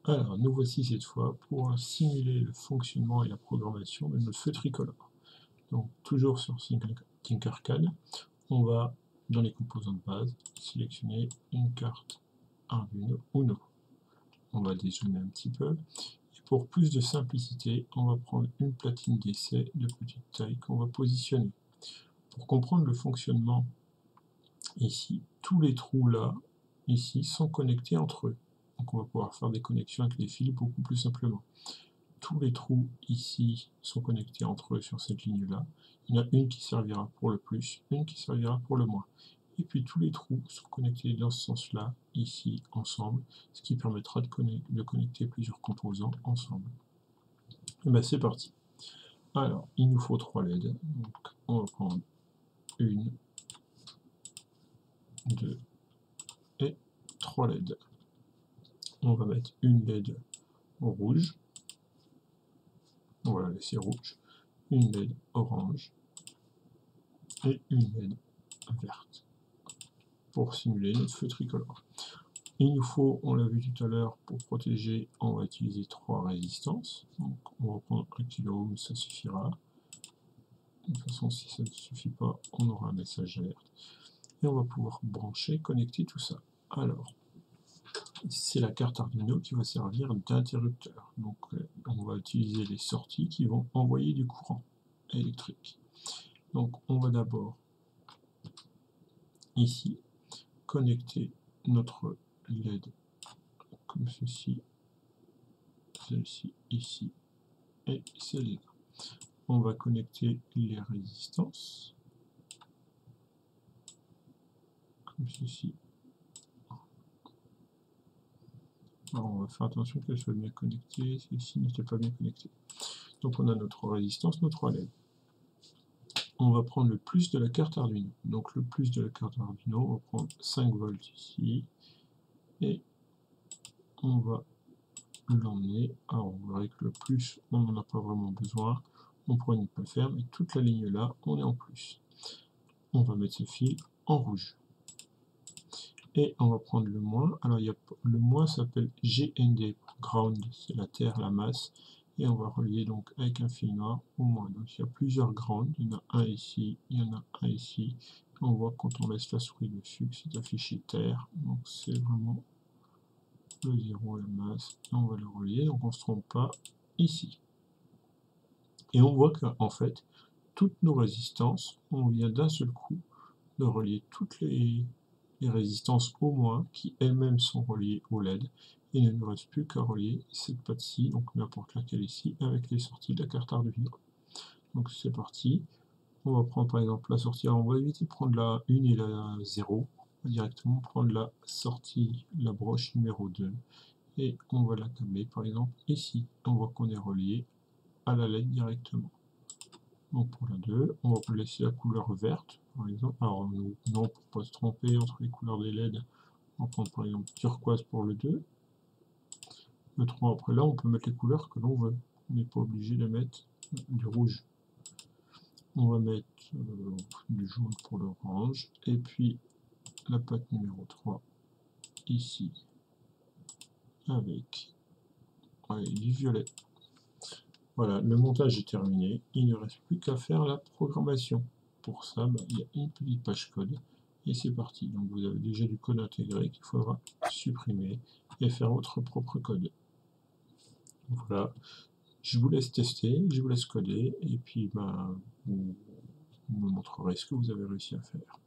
Alors, nous voici cette fois pour simuler le fonctionnement et la programmation de notre feu tricolore. Donc, toujours sur Tinkercad, on va, dans les composants de base, sélectionner une carte Arduino Uno. On va dézoomer un petit peu. Et pour plus de simplicité, on va prendre une platine d'essai de petite taille qu'on va positionner. Pour comprendre le fonctionnement, ici, tous les trous là, ici, sont connectés entre eux. Donc on va pouvoir faire des connexions avec les fils beaucoup plus simplement. Tous les trous ici sont connectés entre eux sur cette ligne-là. Il y en a une qui servira pour le plus, une qui servira pour le moins. Et puis tous les trous sont connectés dans ce sens-là, ici, ensemble, ce qui permettra de connecter plusieurs composants ensemble. Et bien c'est parti. Alors, il nous faut 3 LED. Donc on va prendre 1, 2 et 3 LED. On va mettre une LED rouge. On va la laisser rouge. Une LED orange. Et une LED verte pour simuler notre feu tricolore. Il nous faut, on l'a vu tout à l'heure, pour protéger, on va utiliser 3 résistances. Donc on va prendre 1 kΩ, ça suffira. De toute façon, si ça ne suffit pas, on aura un message alerte. Et on va pouvoir brancher, connecter tout ça. Alors, c'est la carte Arduino qui va servir d'interrupteur. Donc on va utiliser les sorties qui vont envoyer du courant électrique. Donc on va d'abord, ici, connecter notre LED comme ceci, celle-ci ici et celle-là. On va connecter les résistances comme ceci. Alors on va faire attention qu'elle soit bien connectée, celle-ci n'était pas bien connectée. Donc on a notre résistance, nos 3 LED. On va prendre le plus de la carte Arduino. Donc le plus de la carte Arduino, on va prendre 5 volts ici et on va l'emmener. Alors vous verrez que le plus, on n'en a pas vraiment besoin. On pourrait ne pas le faire, mais toute la ligne là, on est en plus. On va mettre ce fil en rouge. Et on va prendre le moins. Alors le moins s'appelle GND, ground, c'est la terre, la masse. Et on va relier donc avec un fil noir au moins. Donc il y a plusieurs grounds, il y en a un ici, il y en a un ici. On voit quand on laisse la souris dessus que c'est affiché terre. Donc c'est vraiment le 0, la masse. Et on va le relier, donc on ne se trompe pas ici. Et on voit qu'en fait, toutes nos résistances, on vient d'un seul coup de relier toutes les résistances au moins qui elles-mêmes sont reliées au LED. Il ne nous reste plus qu'à relier cette patte-ci, donc n'importe laquelle ici, avec les sorties de la carte Arduino. Donc c'est parti. On va prendre par exemple la sortie. Alors on va éviter de prendre la 1 et la 0. On va directement prendre la sortie, la broche numéro 2. Et on va la câbler par exemple ici. On voit qu'on est relié à la LED directement. Donc pour la 2, on va laisser la couleur verte, par exemple. Alors non, pour ne pas se tromper entre les couleurs des LED, on va prendre par exemple turquoise pour le 2. Le 3, après là, on peut mettre les couleurs que l'on veut. On n'est pas obligé de mettre du rouge. On va mettre du jaune pour l'orange. Et puis la patte numéro 3, ici, avec du violet. Voilà, le montage est terminé. Il ne reste plus qu'à faire la programmation. Pour ça, il y a une petite page code. Et c'est parti. Donc vous avez déjà du code intégré qu'il faudra supprimer et faire votre propre code. Voilà. Je vous laisse tester, je vous laisse coder, et puis vous me montrerez ce que vous avez réussi à faire.